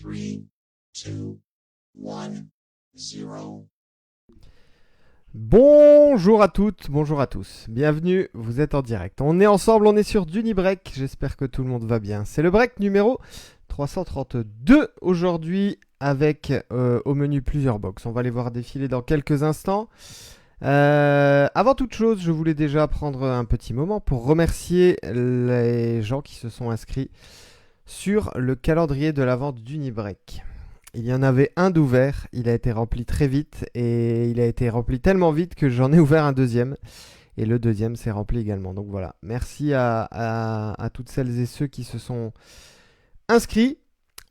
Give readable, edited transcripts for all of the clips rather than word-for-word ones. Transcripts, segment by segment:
3, 2, 1, 0. Bonjour à toutes, bonjour à tous. Bienvenue, vous êtes en direct. On est ensemble, on est sur Dunibreak. J'espère que tout le monde va bien. C'est le break numéro 332 aujourd'hui avec au menu plusieurs box. On va les voir défiler dans quelques instants. Avant toute chose, je voulais déjà prendre un petit moment pour remercier les gens qui se sont inscrits sur le calendrier de la vente d'Unibreak. Il y en avait un d'ouvert, il a été rempli très vite et il a été rempli tellement vite que j'en ai ouvert un deuxième et le deuxième s'est rempli également. Donc voilà, merci à toutes celles et ceux qui se sont inscrits.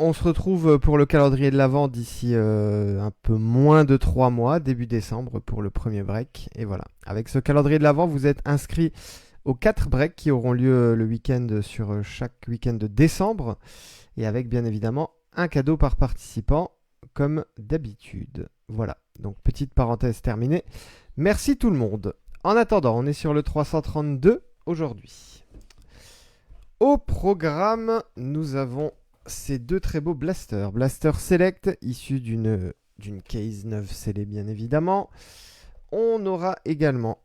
On se retrouve pour le calendrier de l'Avent d'ici un peu moins de 3 mois, début décembre pour le premier break. Et voilà, avec ce calendrier de l'Avent, vous êtes inscrits aux 4 breaks qui auront lieu le week-end sur chaque week-end de décembre et avec bien évidemment un cadeau par participant, comme d'habitude. Voilà, donc petite parenthèse terminée. Merci tout le monde. En attendant, on est sur le 332 aujourd'hui. Au programme, nous avons ces deux très beaux blasters. Blaster Select, issu d'une case 9 scellée bien évidemment. On aura également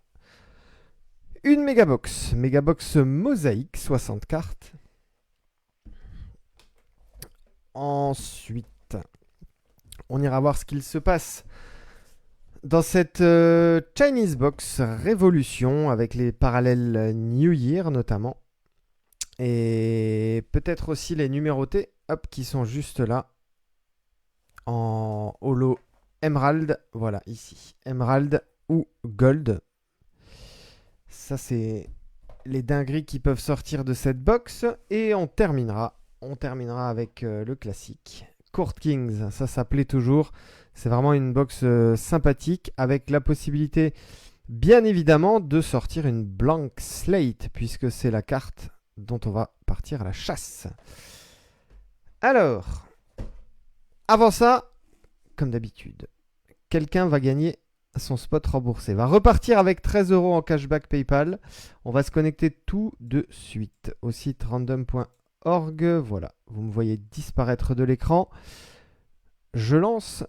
une Megabox. Megabox Mosaïque, 60 cartes. Ensuite, on ira voir ce qu'il se passe dans cette Chinese Box Révolution avec les parallèles New Year notamment. Et peut-être aussi les numérotés hop, qui sont juste là en holo Emerald. Voilà, ici. Emerald ou Gold. Ça, c'est les dingueries qui peuvent sortir de cette box. Et on terminera avec le classique. Court Kings, ça s'appelait toujours. C'est vraiment une box sympathique avec la possibilité, bien évidemment, de sortir une blank slate puisque c'est la carte dont on va partir à la chasse. Alors, avant ça, comme d'habitude, quelqu'un va gagner son spot remboursé. Va repartir avec 13 € en cashback PayPal. On va se connecter tout de suite au site random.org. Voilà, vous me voyez disparaître de l'écran. Je lance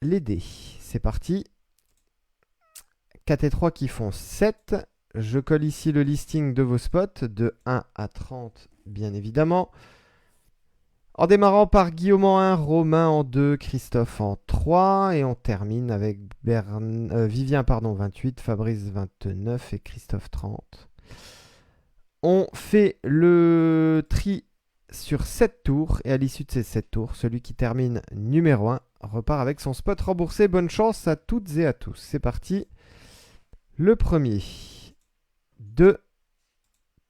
les dés. C'est parti. 4 et 3 qui font 7. Je colle ici le listing de vos spots de 1 à 30, bien évidemment. En démarrant par Guillaume en 1, Romain en 2, Christophe en 3. Et on termine avec Vivien 28, Fabrice 29 et Christophe 30. On fait le tri sur 7 tours. Et à l'issue de ces 7 tours, celui qui termine numéro 1 repart avec son spot remboursé. Bonne chance à toutes et à tous. C'est parti. Le premier. 2,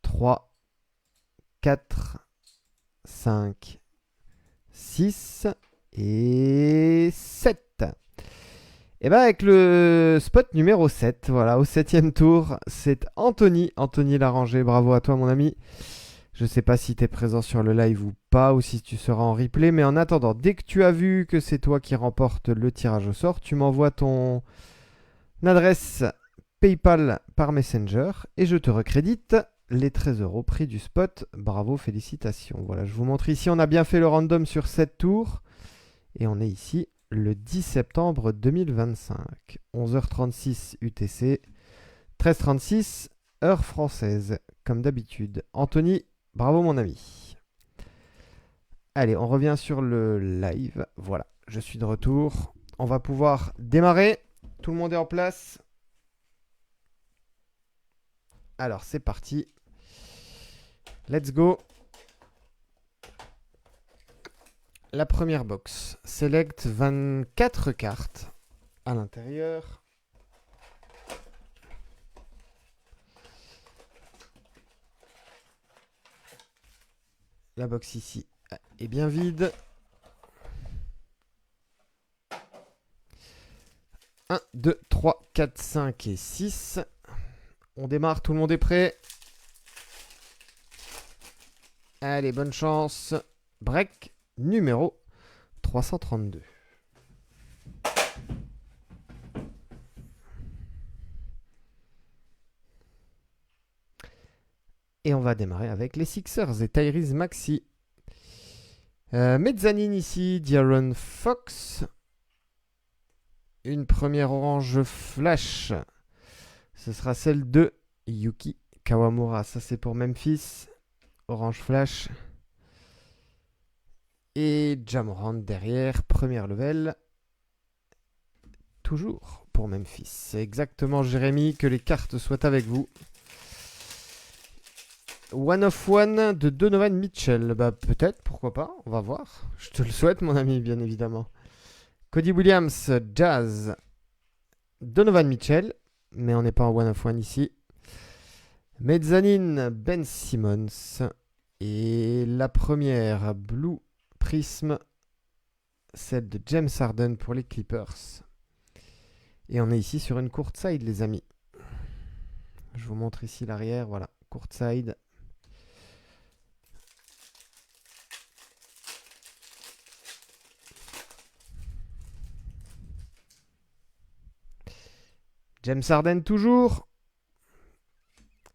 3, 4, 5, 6 et 7. Et bien avec le spot numéro 7, voilà, au 7e tour, c'est Anthony. Anthony Larranger, bravo à toi mon ami. Je ne sais pas si tu es présent sur le live ou pas, ou si tu seras en replay, mais en attendant, dès que tu as vu que c'est toi qui remporte le tirage au sort, tu m'envoies ton adresse PayPal par Messenger et je te recrédite les 13 € prix du spot. Bravo, félicitations. Voilà, je vous montre ici, on a bien fait le random sur 7 tours et on est ici le 10 septembre 2025. 11h36 UTC, 13h36 heure française, comme d'habitude. Anthony, bravo mon ami. Allez, on revient sur le live. Voilà, je suis de retour. On va pouvoir démarrer. Tout le monde est en place. Alors, c'est parti. Let's go. La première box. Select 24 cartes à l'intérieur. La box ici est bien vide. 1, 2, 3, 4, 5 et 6. On démarre, tout le monde est prêt. Allez, bonne chance. Break numéro 332. Et on va démarrer avec les Sixers et Tyrese Maxey. Mezzanine ici, D'Aaron Fox. Une première orange flash. Ce sera celle de Yuki Kawamura. Ça, c'est pour Memphis. Orange flash. Et Jamorant derrière. Première level. Toujours pour Memphis. C'est exactement, Jérémy, que les cartes soient avec vous. One of One de Donovan Mitchell. Bah, peut-être, pourquoi pas. On va voir. Je te le souhaite, mon ami, bien évidemment. Cody Williams, Jazz. Donovan Mitchell. Mais on n'est pas en One of One ici. Mezzanine, Ben Simmons. Et la première, Blue Prism, celle de James Harden pour les Clippers. Et on est ici sur une court side, les amis. Je vous montre ici l'arrière. Voilà, court side. James Harden toujours.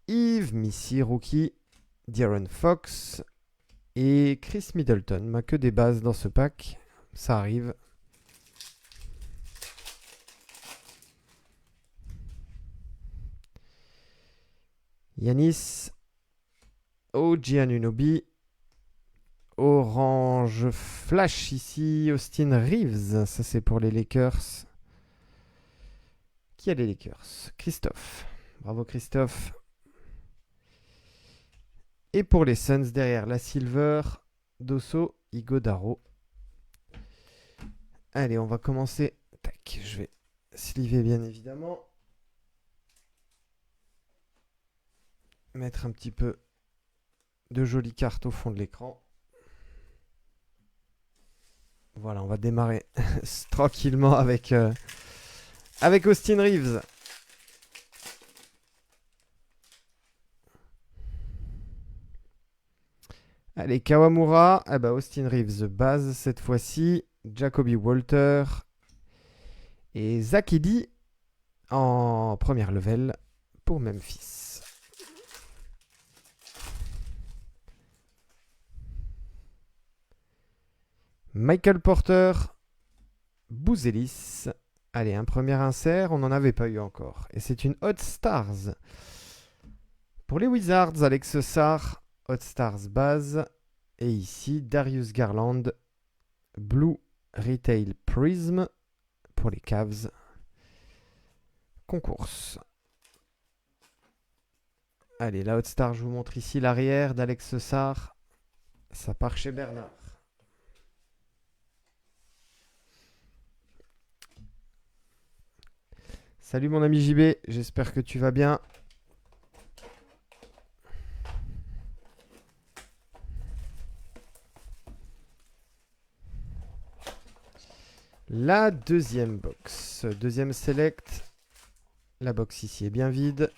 Yves, Missy, Rookie, D'Aaron Fox et Chris Middleton. Bah, que des bases dans ce pack. Ça arrive. Yanis. OG Anunoby. Orange Flash ici. Austin Reeves. Ça, c'est pour les Lakers. Qui a les Lakers? Christophe. Bravo, Christophe. Et pour les Suns, derrière la Silver, Dosso, Igodaro. Allez, on va commencer. Tac, je vais sliver bien évidemment. Mettre un petit peu de jolies cartes au fond de l'écran. Voilà, on va démarrer tranquillement avec Austin Reeves. Allez, Kawamura. Ah bah, Austin Reeves base cette fois-ci. Jacoby Walter. Et Zach Edey en première level pour Memphis. Michael Porter. Bouzelis. Allez, un premier insert, on n'en avait pas eu encore. Et c'est une Hot Stars. Pour les Wizards, Alex Sarr, Hot Stars base. Et ici, Darius Garland, Blue Retail Prism pour les Cavs. Concours. Allez, la Hot Star, je vous montre ici l'arrière d'Alex Sarr. Ça part chez Bernard. Salut mon ami JB, j'espère que tu vas bien. La deuxième box, deuxième select. La box ici est bien vide.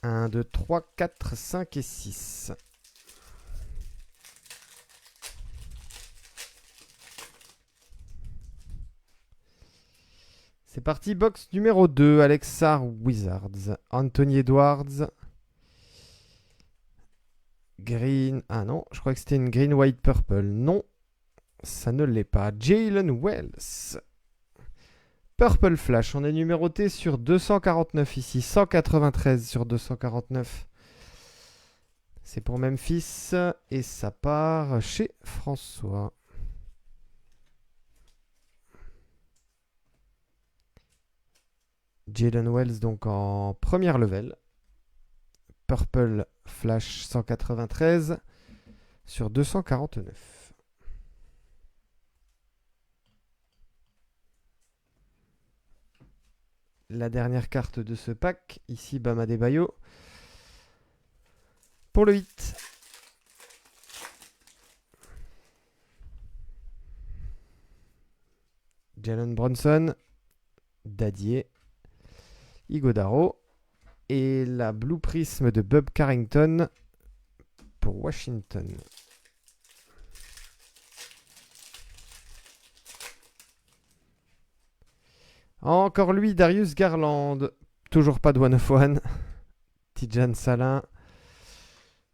Un, 2, 3, 4, 5 et 6. C'est parti, box numéro 2, Alex Sarr, Wizards. Anthony Edwards. Green. Ah non, je crois que c'était une green, white, purple. Non, ça ne l'est pas. Jalen Wells. Purple Flash. On est numéroté sur 249 ici. 193 sur 249. C'est pour Memphis. Et ça part chez François. Jalen Wells donc en première level. Purple Flash 193 sur 249. La dernière carte de ce pack, ici Bam Adebayo. Pour le 8. Jalen Brunson. Dadier. Igodaro. Et la Blue Prism de Bob Carrington pour Washington. Encore lui, Darius Garland. Toujours pas de One of One. Tidjane Salin.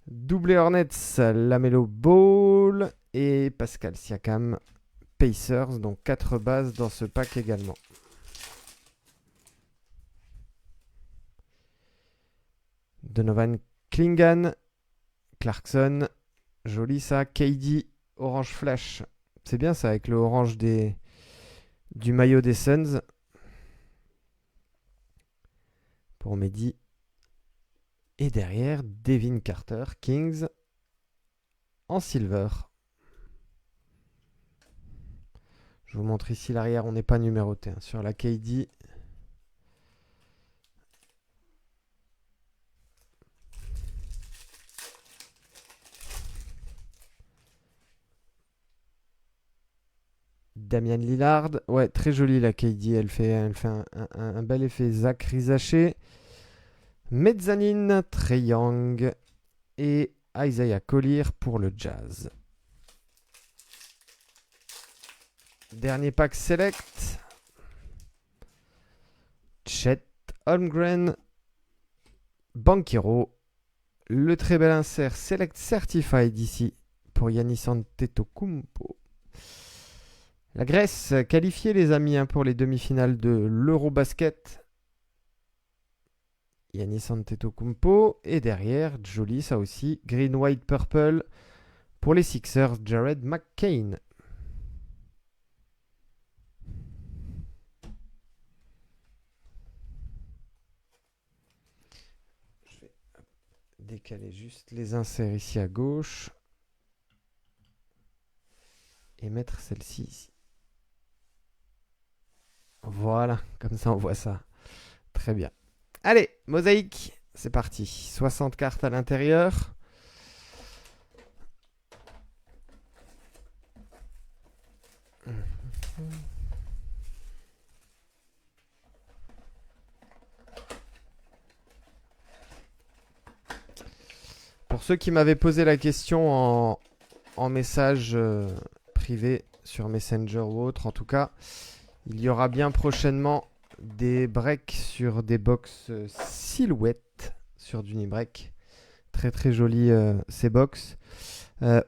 Doublé Hornets, Lamelo Ball et Pascal Siakam, Pacers, donc 4 bases dans ce pack également. Donovan Clingan, Clarkson, joli ça, KD, Orange Flash, c'est bien ça avec le orange du maillot des Suns. Pour Mehdi. Et derrière, Devin Carter, Kings, en silver. Je vous montre ici l'arrière, on n'est pas numéroté. Hein. Sur la KD. Damian Lillard. Ouais, très jolie la KD. Elle fait un bel effet. Zach Rizaché. Mezzanine, Trae Young et Isaiah Collier pour le Jazz. Dernier pack select. Chet Holmgren, Banchero, le très bel insert Select Certified ici pour Giannis Antetokounmpo. La Grèce qualifiée les amis hein, pour les demi-finales de l'Eurobasket. Giannis Antetokounmpo et derrière, joli ça aussi, Green, White, Purple pour les Sixers, Jared McCain. Je vais décaler juste les inserts ici à gauche et mettre celle-ci ici. Voilà, comme ça on voit ça. Très bien. Allez, mosaïque, c'est parti. 60 cartes à l'intérieur. Pour ceux qui m'avaient posé la question en message privé sur Messenger ou autre, en tout cas, il y aura bien prochainement des breaks sur des box silhouettes sur d'Unibreak. Très très joli ces box.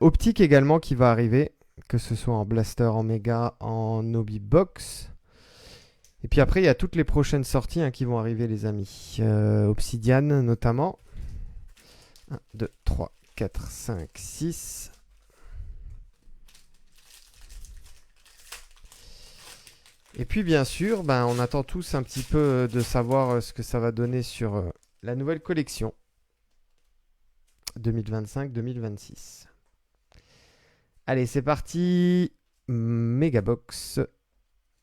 Optique également qui va arriver, que ce soit en Blaster, en Mega, en Obi Box. Et puis après, il y a toutes les prochaines sorties hein, qui vont arriver les amis. Obsidian notamment. 1, 2, 3, 4, 5, 6. Et puis bien sûr, on attend tous un petit peu de savoir ce que ça va donner sur la nouvelle collection 2025-2026. Allez, c'est parti. Megabox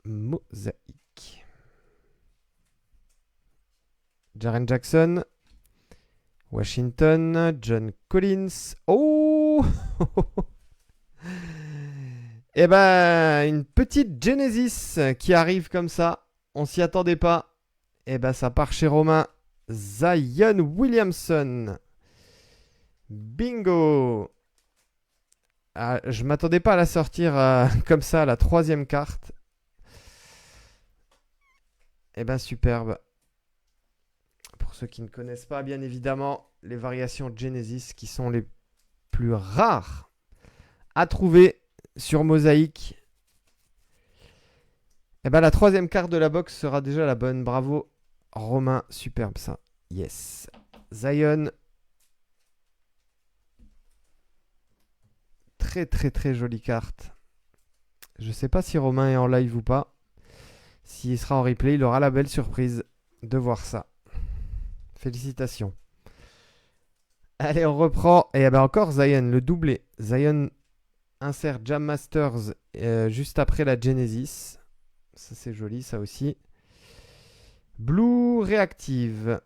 mosaïque. Jaren Jackson. Washington. John Collins. Oh Eh ben, une petite Genesis qui arrive comme ça. On s'y attendait pas. Eh ben, ça part chez Romain. Zion Williamson. Bingo. Ah, je m'attendais pas à la sortir comme ça, la troisième carte. Eh ben, superbe. Pour ceux qui ne connaissent pas, bien évidemment, les variations Genesis qui sont les plus rares à trouver sur Mosaïque. Et ben la troisième carte de la box sera déjà la bonne. Bravo Romain, superbe ça. Yes. Zion. Très très très jolie carte. Je sais pas si Romain est en live ou pas. S'il sera en replay, il aura la belle surprise de voir ça. Félicitations. Allez, on reprend. Et ben encore Zion, le doublé. Zion insert Jam Masters juste après la Genesis. Ça c'est joli ça aussi. Blue Reactive.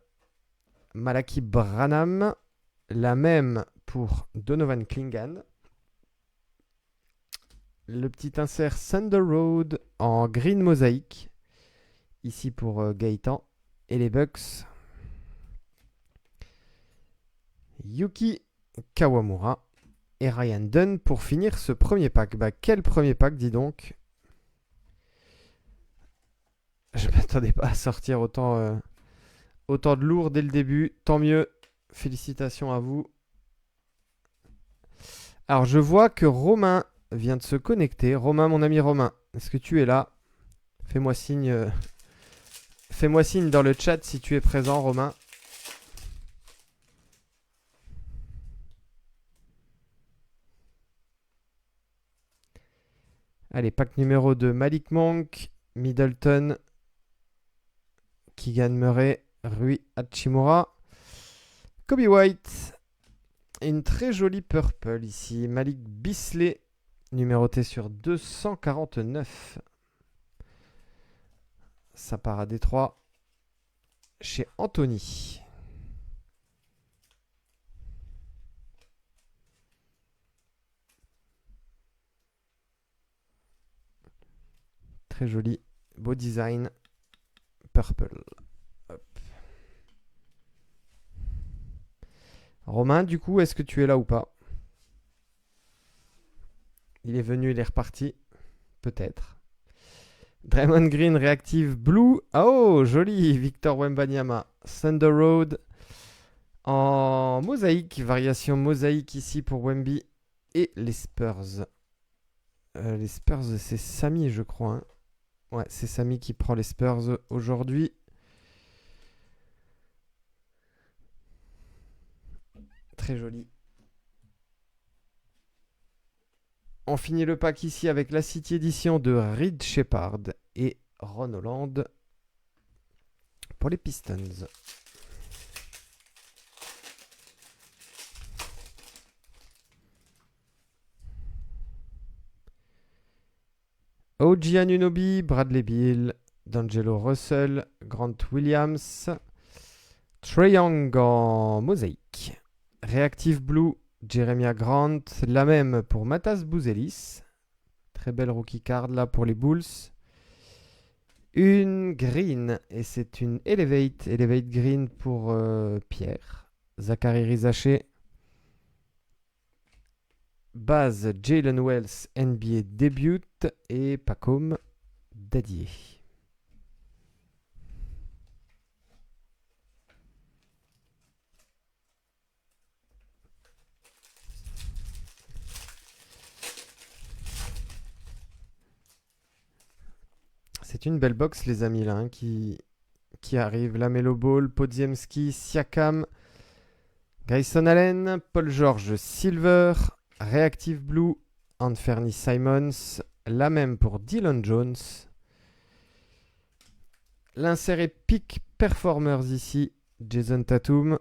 Malaki Branham. La même pour Donovan Clingan. Le petit insert Thunder Road en green mosaïque. Ici pour Gaëtan. Et les Bucks. Yuki Kawamura. Et Ryan Dunn pour finir ce premier pack. Bah, quel premier pack, dis donc. Je ne m'attendais pas à sortir autant de lourd dès le début. Tant mieux. Félicitations à vous. Alors, je vois que Romain vient de se connecter. Romain, mon ami Romain, est-ce que tu es là? Fais-moi signe. Fais-moi signe dans le chat si tu es présent, Romain. Allez, pack numéro 2. Malik Monk, Middleton, Keegan Murray, Rui Hachimura, Kobe White. Et une très jolie purple ici. Malik Beasley, numéroté sur 249. Ça part à Détroit chez Anthony. Très joli, beau design, purple. Hop. Romain, du coup, est-ce que tu es là ou pas? Il est venu, il est reparti. Peut-être. Draymond Green, Reactive Blue. Oh, joli, Victor Wembanyama. Thunder Road en mosaïque, variation mosaïque ici pour Wemby. Et les Spurs. Les Spurs, c'est Samy, je crois. Hein. Ouais, c'est Samy qui prend les Spurs aujourd'hui. Très joli. On finit le pack ici avec la City Edition de Reed Shepard et Ron Holland pour les Pistons. OG Anunoby, Bradley Beal, D'Angelo Russell, Grant Williams, Trae Young en mosaïque, Reactive Blue, Jeremiah Grant, la même pour Matas Bouzelis, très belle rookie card là pour les Bulls, une green et c'est une Elevate Green pour Pierre, Zachary Rizaché, base Jalen Wells NBA debut et Pacom Dadier. C'est une belle box les amis là hein, qui arrive. Lamelo Ball, Podziemski, Siakam, Grayson Allen, Paul George Silver, Reactive Blue, Anthony Simons, la même pour Dylan Jones. L'insert Epic Performers ici, Jason Tatum.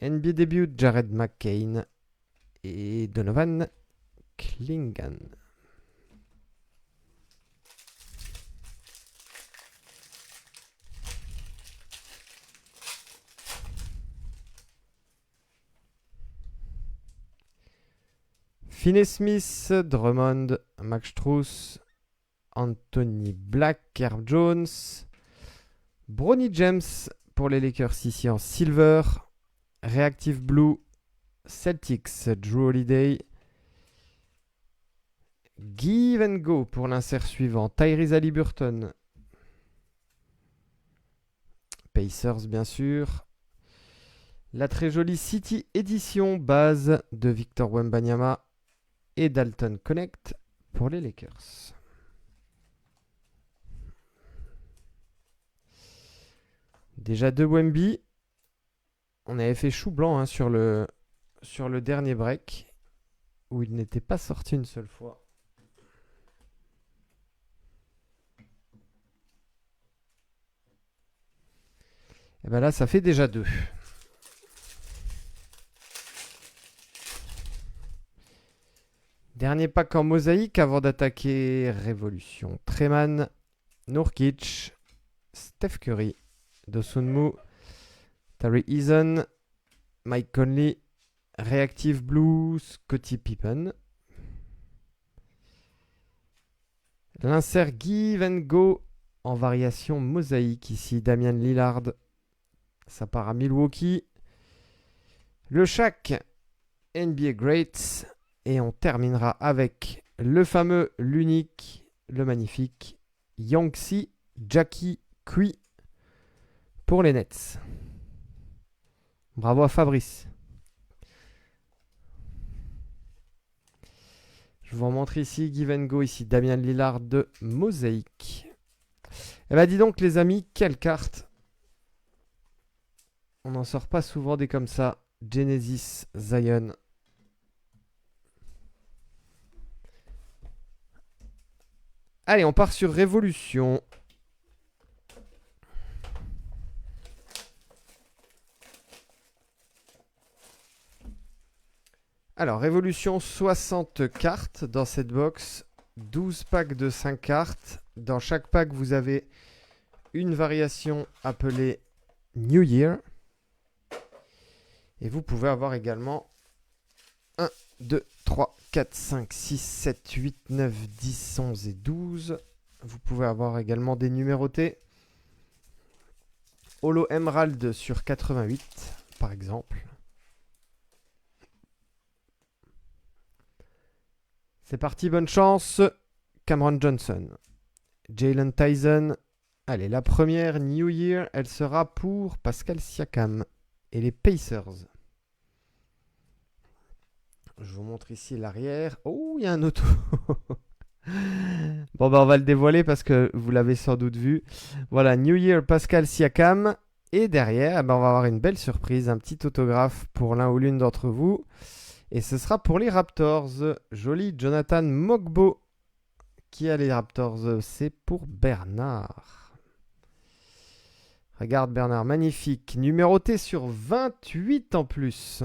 NBA debut, Jared McCain et Donovan Clingan. Finney-Smith, Drummond, Max Strus, Anthony Black, Herb Jones, Bronny James pour les Lakers ici en silver, Reactive Blue, Celtics, Drew Holiday, Give and Go pour l'insert suivant, Tyrese Haliburton, Pacers bien sûr, la très jolie City Edition base de Victor Wembanyama et Dalton Connect pour les Lakers. Déjà 2 Wemby. On avait fait chou blanc hein, sur le dernier break où il n'était pas sorti une seule fois. Et bien là, ça fait déjà 2. Dernier pack en mosaïque avant d'attaquer Révolution. Treman, Nurkic, Steph Curry, Dosunmu, Tari Eason, Mike Conley, Reactive Blue, Scottie Pippen. L'insert Give and Go en variation mosaïque ici, Damian Lillard. Ça part à Milwaukee. Le Shaq, NBA Greats. Et on terminera avec le fameux, l'unique, le magnifique Yangtze Jackie Kui pour les Nets. Bravo à Fabrice. Je vous remontre ici Give and Go, ici Damien Lillard de Mosaïque. Eh ben dis donc les amis, quelle carte. On n'en sort pas souvent des comme ça. Genesis Zion. Allez, on part sur Révolution. Alors, Révolution, 60 cartes dans cette box. 12 packs de 5 cartes. Dans chaque pack, vous avez une variation appelée New Year. Et vous pouvez avoir également 1, 2, 3, 4, 5, 6, 7, 8, 9, 10, 11 et 12. Vous pouvez avoir également des numérotés. Holo Emerald sur 88, par exemple. C'est parti, bonne chance. Cameron Johnson. Jalen Tyson. Allez, la première New Year, elle sera pour Pascal Siakam et les Pacers. Je vous montre ici l'arrière. Oh, il y a un auto. Bon, bah, on va le dévoiler parce que vous l'avez sans doute vu. Voilà, New Year Pascal Siakam. Et derrière, on va avoir une belle surprise, un petit autographe pour l'un ou l'une d'entre vous. Et ce sera pour les Raptors. Joli Jonathan Mogbo. Qui a les Raptors? C'est pour Bernard. Regarde Bernard, magnifique. Numéroté sur 28 en plus.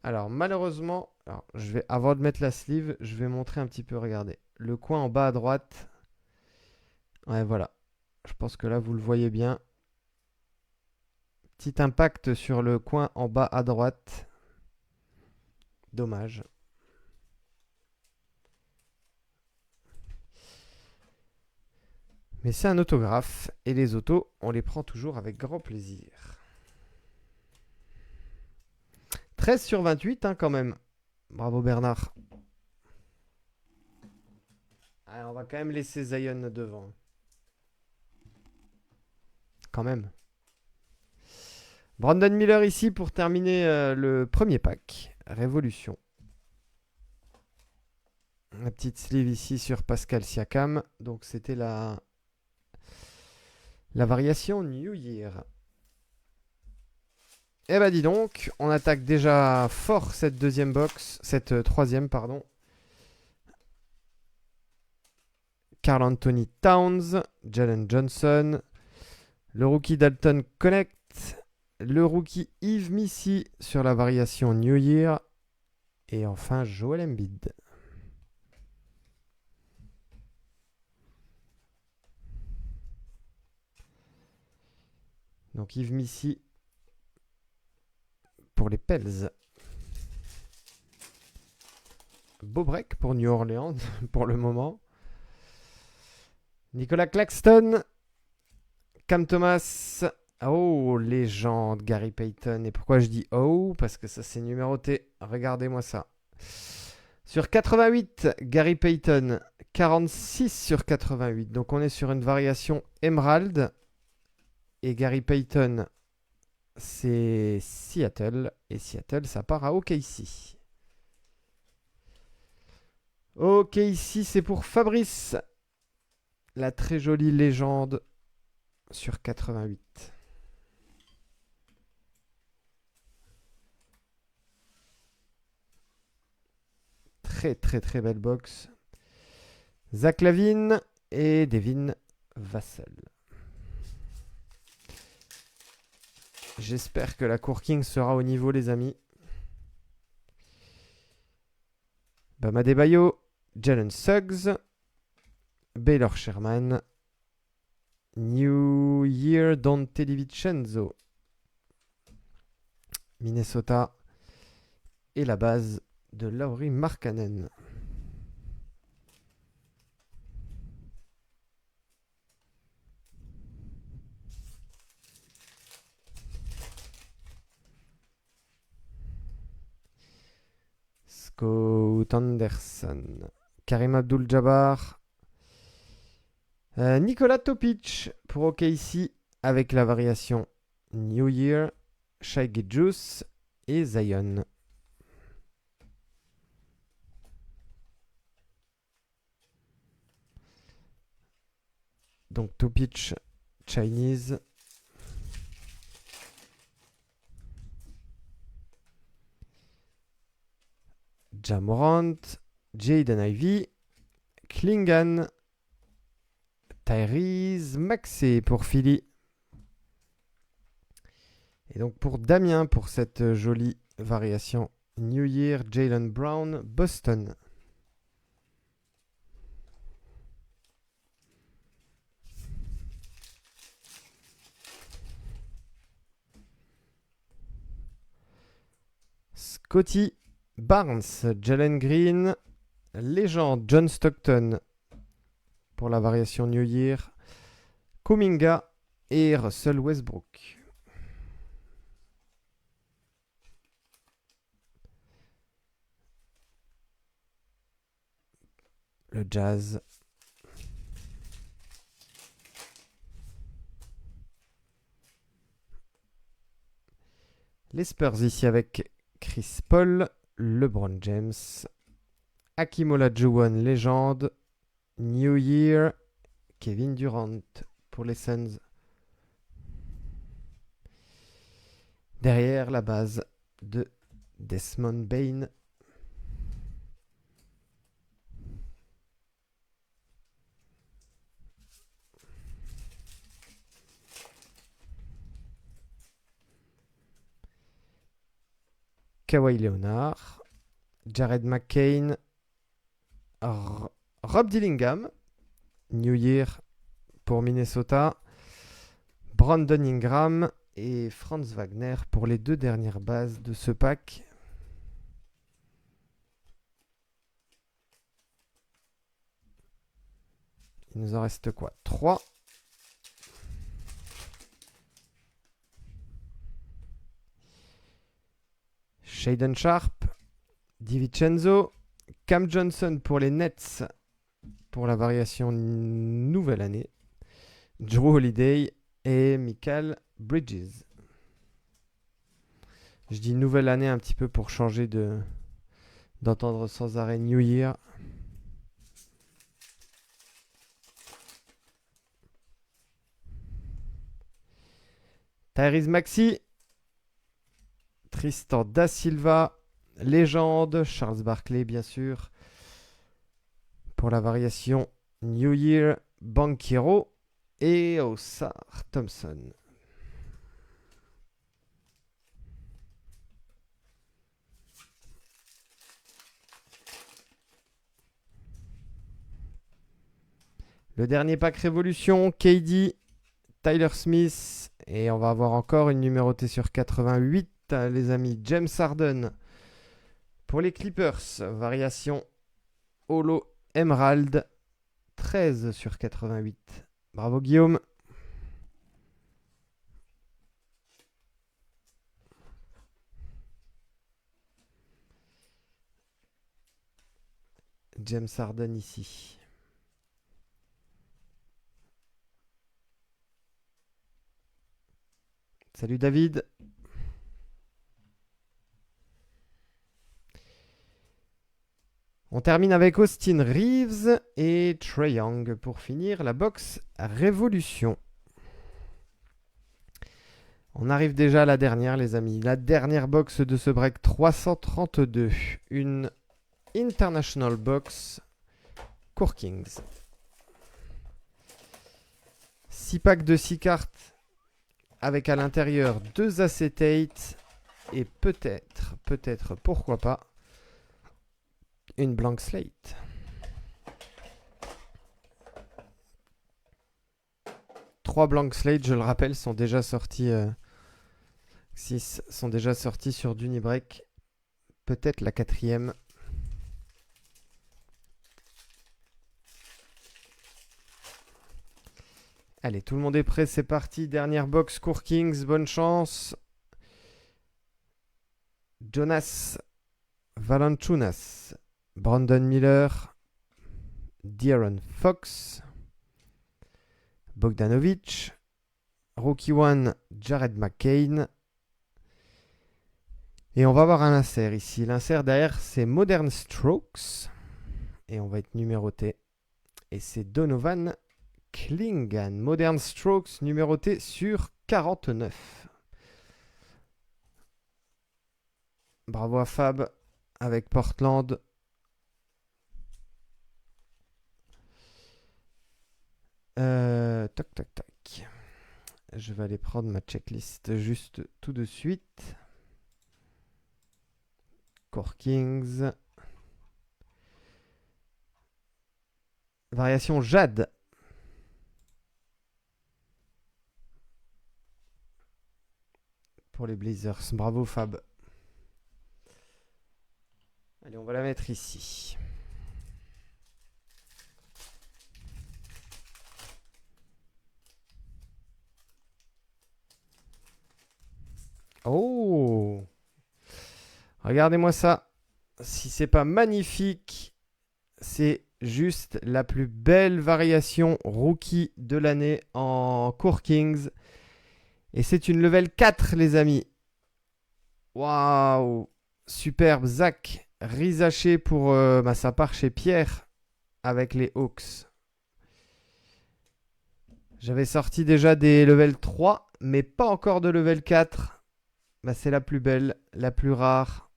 Alors malheureusement, avant de mettre la sleeve, je vais montrer un petit peu, regardez. Le coin en bas à droite. Ouais, voilà. Je pense que là, vous le voyez bien. Petit impact sur le coin en bas à droite. Dommage. Mais c'est un autographe. Et les autos, on les prend toujours avec grand plaisir. 13 sur 28 hein, quand même. Bravo Bernard. Allez, on va quand même laisser Zion devant. Quand même. Brandon Miller ici pour terminer le premier pack. Révolution. La petite sleeve ici sur Pascal Siakam. Donc c'était la variation New Year. Eh ben dis donc, on attaque déjà fort cette deuxième box. Cette troisième, pardon. Karl Anthony Towns. Jalen Johnson. Le rookie Dalton Connect. Le rookie Yves Missy sur la variation New Year. Et enfin Joel Embiid. Donc Yves Missy pour les Pels. Beau break pour New Orleans pour le moment. Nicolas Claxton. Cam Thomas. Oh, légende, Gary Payton. Et pourquoi je dis oh? Parce que ça, c'est numéroté. Regardez-moi ça. Sur 88, Gary Payton. 46 sur 88. Donc, on est sur une variation Emerald. Et Gary Payton, c'est Seattle. Et Seattle, ça part à OKC. OKC, c'est pour Fabrice. La très jolie légende sur 88. Très très très belle box. Zach Lavine et Devin Vassell. J'espère que la Courking sera au niveau, les amis. Bam Adebayo, Jalen Suggs, Baylor Sherman, New Year Dante DiVincenzo, Minnesota et la base de Lauri Markkanen. Scott Anderson, Karim Abdul-Jabbar, Nikola Topic pour OKC avec la variation New Year, Shai Gilgeous et Zion. Donc Topic Chinese. Ja Morant, Jaden Ivey, Klingan, Tyrese Maxey pour Philly. Et donc pour Damien, pour cette jolie variation New Year, Jaylen Brown, Boston. Scotty Barnes, Jalen Green, légende John Stockton pour la variation New Year, Kuminga et Russell Westbrook. Le Jazz. Les Spurs ici avec Chris Paul, LeBron James, Hakeem Olajuwon, légende, New Year, Kevin Durant pour les Suns. Derrière la base de Desmond Bane. Kawhi Leonard, Jared McCain, Rob Dillingham, New Year pour Minnesota, Brandon Ingram et Franz Wagner pour les deux dernières bases de ce pack. Il nous en reste quoi? 3. Shaedon Sharpe, DiVincenzo, Cam Johnson pour les Nets pour la variation nouvelle année, Drew Holiday et Mikal Bridges. Je dis nouvelle année un petit peu pour changer d'entendre sans arrêt New Year. Tyrese Maxey, Tristan Da Silva, légende, Charles Barkley bien sûr. Pour la variation New Year, Banchero et Osar Thompson. Le dernier pack Révolution, KD, Tyler Smith. Et on va avoir encore une numérotée sur 88, les amis. James Harden pour les Clippers. Variation Holo Emerald, 13 sur 88. Bravo Guillaume. James Harden ici. Salut David. On termine avec Austin Reeves et Trae Young pour finir la box Révolution. On arrive déjà à la dernière les amis. La dernière box de ce break 332. Une International Box Core Kings. 6 packs de 6 cartes avec à l'intérieur 2 acétates et peut-être, pourquoi pas, une blank slate. Trois blank slates, je le rappelle, sont déjà sortis. 6 sont déjà sortis sur Dunibreak. Peut-être la quatrième. Allez, tout le monde est prêt, c'est parti. Dernière box, Core Kings, bonne chance. Jonas Valanciunas, Brandon Miller, De'Aaron Fox, Bogdanovic. Rookie 1, Jared McCain. Et on va avoir un insert ici. L'insert derrière, c'est Modern Strokes. Et on va être numéroté. Et c'est Donovan Clingan. Modern Strokes numéroté sur 49. Bravo à Fab avec Portland. Tac, tac, tac. Je vais aller prendre ma checklist juste tout de suite. Core Kings. Variation Jade. Pour les Blazers. Bravo Fab. Allez, on va la mettre ici. Oh! Regardez-moi ça. Si c'est pas magnifique, c'est juste la plus belle variation rookie de l'année en Core Kings. Et c'est une level 4, les amis. Waouh! Superbe. Zach Rizaché pour ça part chez Pierre avec les Hawks. J'avais sorti déjà des level 3, mais pas encore de level 4. C'est la plus belle, la plus rare.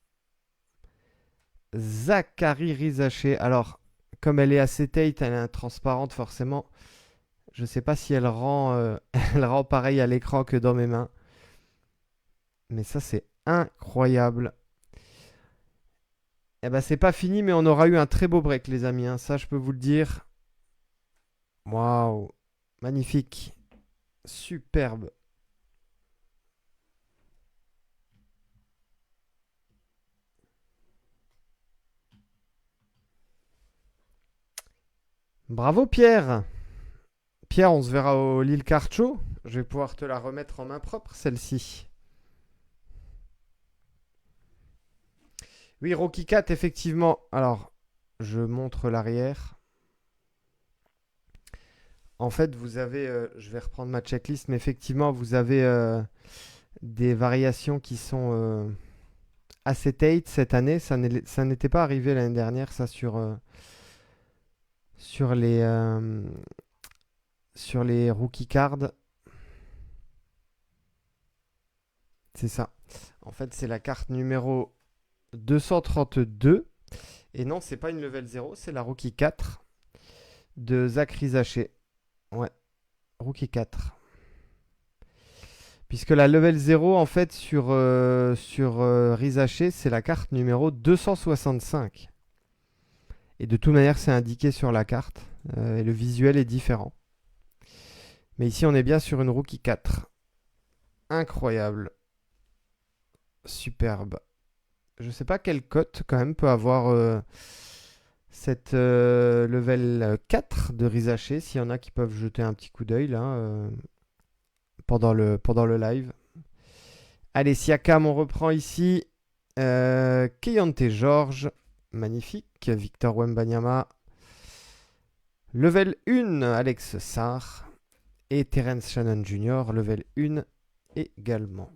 Zachary Rizaché. Alors, comme elle est acetate, elle est transparente forcément. Je sais pas si elle rend, elle rend pareil à l'écran que dans mes mains. Mais ça, c'est incroyable. Eh ben, c'est pas fini, mais on aura eu un très beau break, les amis. Ça, je peux vous le dire. Waouh. Magnifique. Superbe. Bravo, Pierre. Pierre, on se verra au Lille Card Show. Je vais pouvoir te la remettre en main propre, celle-ci. Oui, Rocky 4, effectivement. Alors, je montre l'arrière. En fait, vous avez... je vais reprendre ma checklist, mais effectivement, vous avez des variations qui sont acetate cette année. Ça n'était pas arrivé l'année dernière, ça, sur les rookie cards. C'est ça. En fait, c'est la carte numéro 232. Et non, c'est pas une level 0, c'est la rookie 4 de Zach Rizaché. Ouais, rookie 4. Puisque la level 0, en fait, sur Rizaché, c'est la carte numéro 265. Et de toute manière, c'est indiqué sur la carte. Et le visuel est différent. Mais ici, on est bien sur une rookie 4. Incroyable. Superbe. Je sais pas quelle cote, quand même, peut avoir cette level 4 de Rizaché. S'il y en a qui peuvent jeter un petit coup d'œil, là, pendant le live. Allez, Siakam, on reprend ici. Keyonte George, magnifique. Victor Wembanyama. Level 1, Alex Sarr. Et Terence Shannon Jr., level 1 également.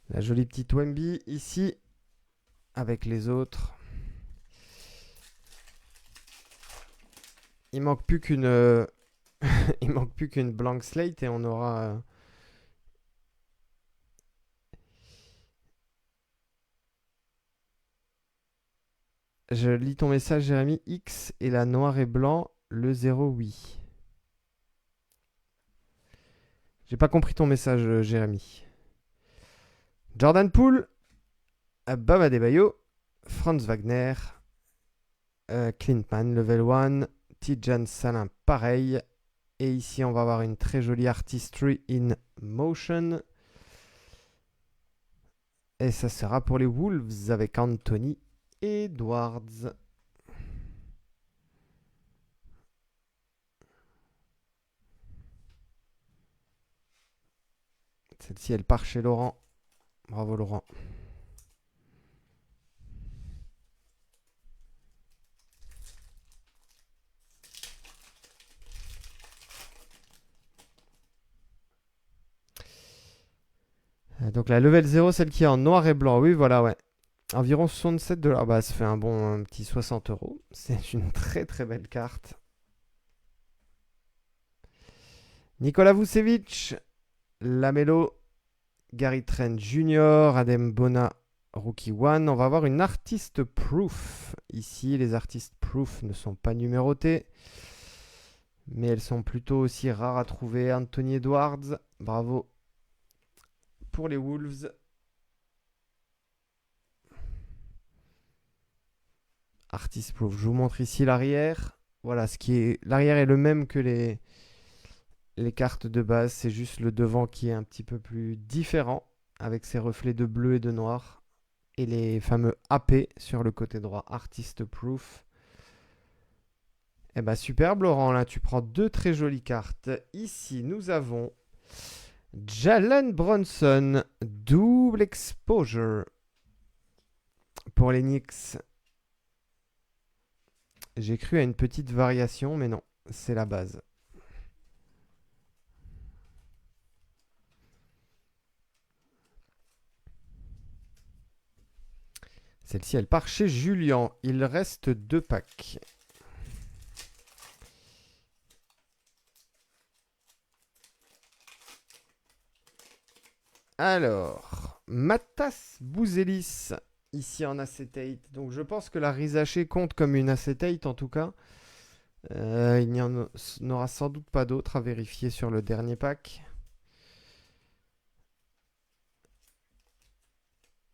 La jolie petite Wemby ici, avec les autres. Il manque plus qu'une il manque plus qu'une blank slate et on aura je lis ton message, Jérémy. X et la noir et blanc, le 0 oui. J'ai pas compris ton message, Jérémy. Jordan Poole, Bam Adebayo, Franz Wagner, Clintman, level 1, Tijan Salin, pareil. Et ici, on va avoir une très jolie Artistry in Motion. Et ça sera pour les Wolves avec Anthony Edwards. Celle-ci, elle part chez Laurent. Bravo, Laurent. Donc la level 0, celle qui est en noir et blanc. Oui, voilà, ouais. Environ 67 $. Bah, ça fait un petit 60 euros. C'est une très très belle carte. Nikola Vucevic, Lamelo, Gary Trent Jr., Adem Bona, Rookie One. On va avoir une Artist Proof. Ici, les Artist Proof ne sont pas numérotées, mais elles sont plutôt aussi rares à trouver. Anthony Edwards, bravo pour les Wolves. Artist Proof. Je vous montre ici l'arrière. Voilà, l'arrière est le même que les cartes de base. C'est juste le devant qui est un petit peu plus différent, avec ses reflets de bleu et de noir. Et les fameux AP sur le côté droit. Artist Proof. Eh ben superbe Laurent, là tu prends deux très jolies cartes. Ici nous avons Jalen Brunson, double exposure pour les Knicks. J'ai cru à une petite variation, mais non, c'est la base. Celle-ci, elle part chez Julien. Il reste 2 packs. Alors, Matas Bouzelis, ici en acétate. Donc je pense que la Rizaché compte comme une acétate en tout cas. Il n'y en aura sans doute pas d'autres à vérifier sur le dernier pack.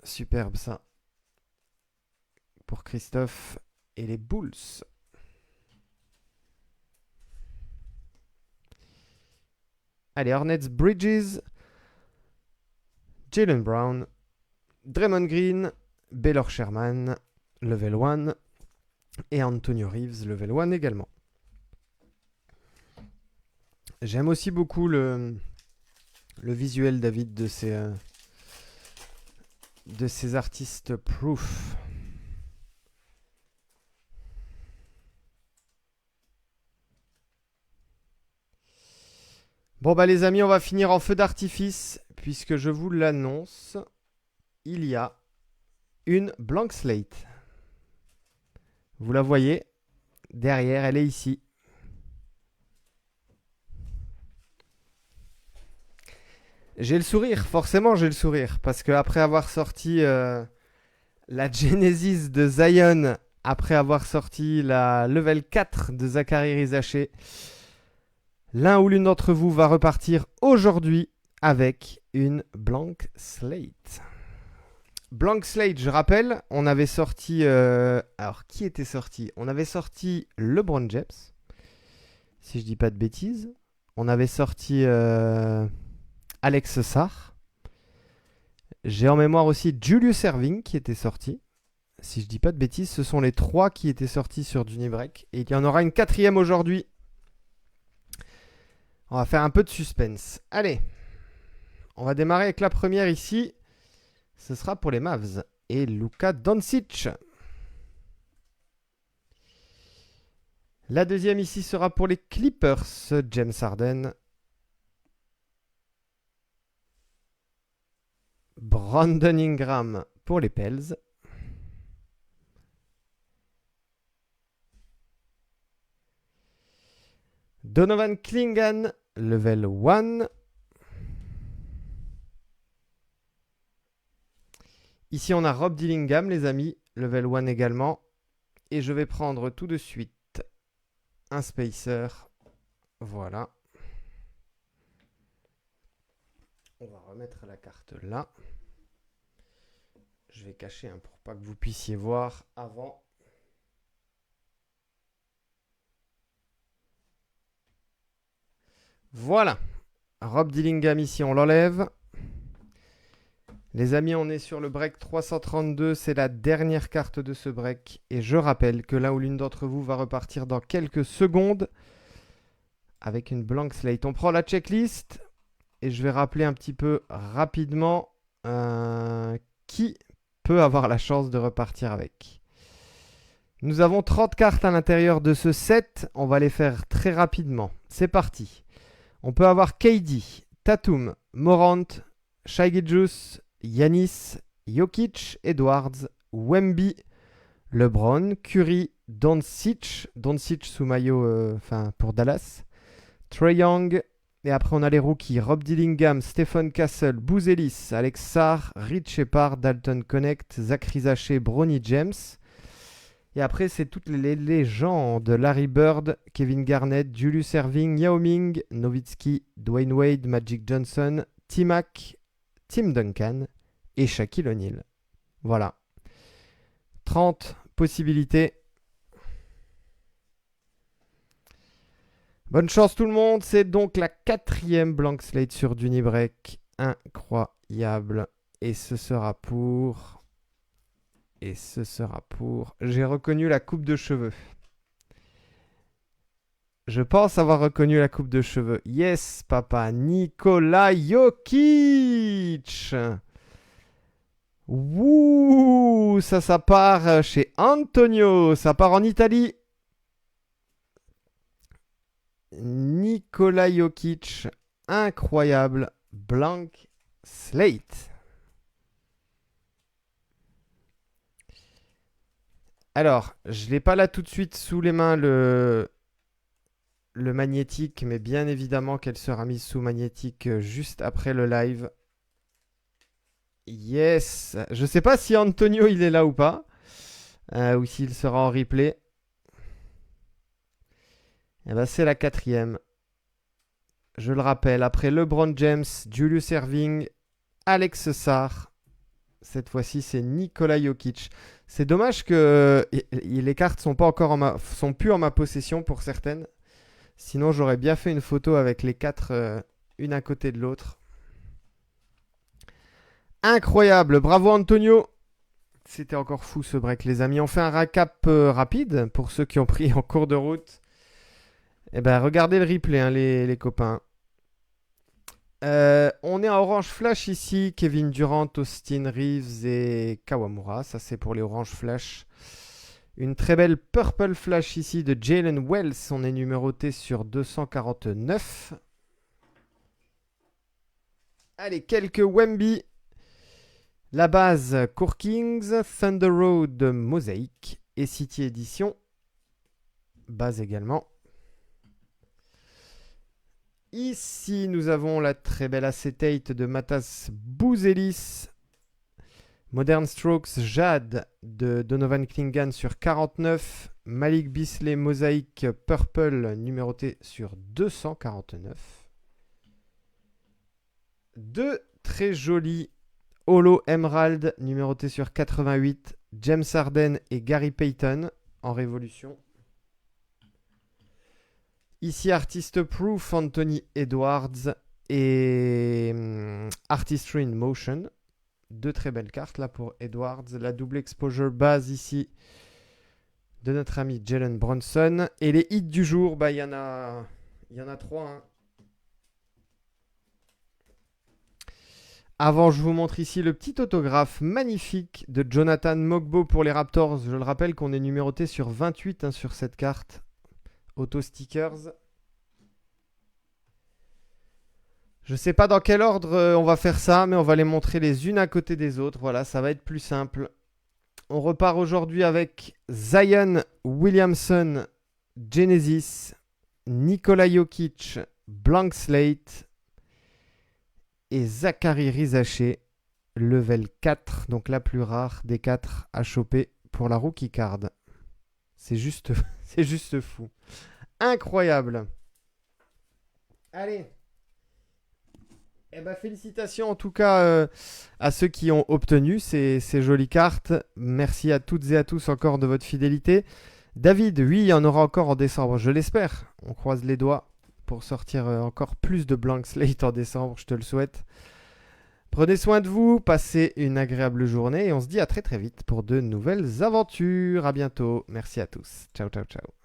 Superbe ça. Pour Christophe et les Bulls. Allez, Hornets Bridges, Jaylen Brown, Draymond Green, Baylor Sherman, level 1, et Antonio Reeves, level 1 également. J'aime aussi beaucoup le visuel, David, de ces artistes proof. Bon bah les amis, on va finir en feu d'artifice, puisque je vous l'annonce, il y a une blank slate. Vous la voyez, derrière, elle est ici. J'ai le sourire, forcément j'ai le sourire, parce qu'après avoir sorti la Genesis de Zion, après avoir sorti la level 4 de Zachary Rizaché, l'un ou l'une d'entre vous va repartir aujourd'hui avec une blank slate. Blank slate, je rappelle, on avait sorti... alors, qui était sorti? On avait sorti LeBron James, si je dis pas de bêtises. On avait sorti Alex Sarr. J'ai en mémoire aussi Julius Erving qui était sorti. Si je dis pas de bêtises, ce sont les 3 qui étaient sortis sur Dunibreak. Et il y en aura une 4e aujourd'hui. On va faire un peu de suspense. Allez, on va démarrer avec la première ici. Ce sera pour les Mavs et Luka Doncic. La deuxième ici sera pour les Clippers, James Harden. Brandon Ingram pour les Pels. Donovan Clingan, level 1. Ici, on a Rob Dillingham, les amis, level 1 également. Et je vais prendre tout de suite un spacer. Voilà. On va remettre la carte là. Je vais cacher pour pas que vous puissiez voir avant. Voilà. Rob Dillingham ici, on l'enlève. Les amis, on est sur le break 332. C'est la dernière carte de ce break. Et je rappelle que l'un ou l'une d'entre vous va repartir dans quelques secondes avec une blank slate. On prend la checklist et je vais rappeler un petit peu rapidement qui peut avoir la chance de repartir avec. Nous avons 30 cartes à l'intérieur de ce set. On va les faire très rapidement. C'est parti. On peut avoir KD, Tatum, Morant, Shai Gilgeous, Giannis, Jokic, Edwards, Wemby, LeBron, Curry, Doncic sous maillot pour Dallas, Trae Young, et après on a les rookies, Rob Dillingham, Stephen Castle, Booz Ellis, Alex Sarr, Rich Shepard, Dalton Connect, Zachary Zaché, Bronny James. Et après c'est toutes les légendes, Larry Bird, Kevin Garnett, Julius Erving, Yao Ming, Nowitzki, Dwayne Wade, Magic Johnson, T-Mac, Tim Duncan et Shaquille O'Neal. Voilà. 30 possibilités. Bonne chance tout le monde, c'est donc la 4e blank slate sur Dunibreak. Incroyable. Et ce sera pour... J'ai reconnu la coupe de cheveux. Je pense avoir reconnu la coupe de cheveux. Yes, papa. Nikola Jokic. Wouh, ça part chez Antonio. Ça part en Italie. Nikola Jokic. Incroyable. Blank slate. Alors, je l'ai pas là tout de suite sous les mains le magnétique, mais bien évidemment qu'elle sera mise sous magnétique juste après le live. Yes. Je sais pas si Antonio il est là ou pas, ou s'il sera en replay. Et ben c'est la 4e. Je le rappelle, après LeBron James, Julius Erving, Alex Sarr. Cette fois-ci, c'est Nikola Jokic. C'est dommage que les cartes sont pas encore sont plus en ma possession pour certaines. Sinon, j'aurais bien fait une photo avec les 4, une à côté de l'autre. Incroyable, bravo Antonio. C'était encore fou ce break, les amis. On fait un recap rapide pour ceux qui ont pris en cours de route. Eh ben, regardez le replay, hein, les copains. On est en orange flash ici. Kevin Durant, Austin Reeves et Kawamura. Ça, c'est pour les orange flash. Une très belle purple flash ici de Jalen Wells. On est numéroté sur 249. Allez, quelques Wemby. La base Core Kings, Thunder Road Mosaic et City Edition. Base également. Ici, nous avons la très belle acetate de Matas Bouzelis. Modern Strokes Jade de Donovan Clingan sur 49. Malik Beasley Mosaic Purple numéroté sur 249. Deux très jolis Holo Emerald numéroté sur 88. James Harden et Gary Payton en révolution. Ici, Artist Proof, Anthony Edwards et Artistry in Motion. Deux très belles cartes là pour Edwards. La double exposure base ici de notre ami Jalen Brunson. Et les hits du jour, bah, il y en a 3. Hein. Avant, je vous montre ici le petit autographe magnifique de Jonathan Mogbo pour les Raptors. Je le rappelle qu'on est numéroté sur 28 hein, sur cette carte. Auto stickers. Je sais pas dans quel ordre on va faire ça, mais on va les montrer les unes à côté des autres. Voilà, ça va être plus simple. On repart aujourd'hui avec Zion Williamson, Genesis, Nikola Jokic, Blank Slate et Zachary Rizaché, level 4, donc la plus rare des 4 à choper pour la rookie card. C'est juste fou. Incroyable. Allez. Eh ben, félicitations en tout cas à ceux qui ont obtenu ces jolies cartes. Merci à toutes et à tous encore de votre fidélité. David, oui, il y en aura encore en décembre, je l'espère. On croise les doigts pour sortir encore plus de blank slate en décembre, je te le souhaite. Prenez soin de vous, passez une agréable journée et on se dit à très très vite pour de nouvelles aventures. À bientôt. Merci à tous. Ciao, ciao, ciao.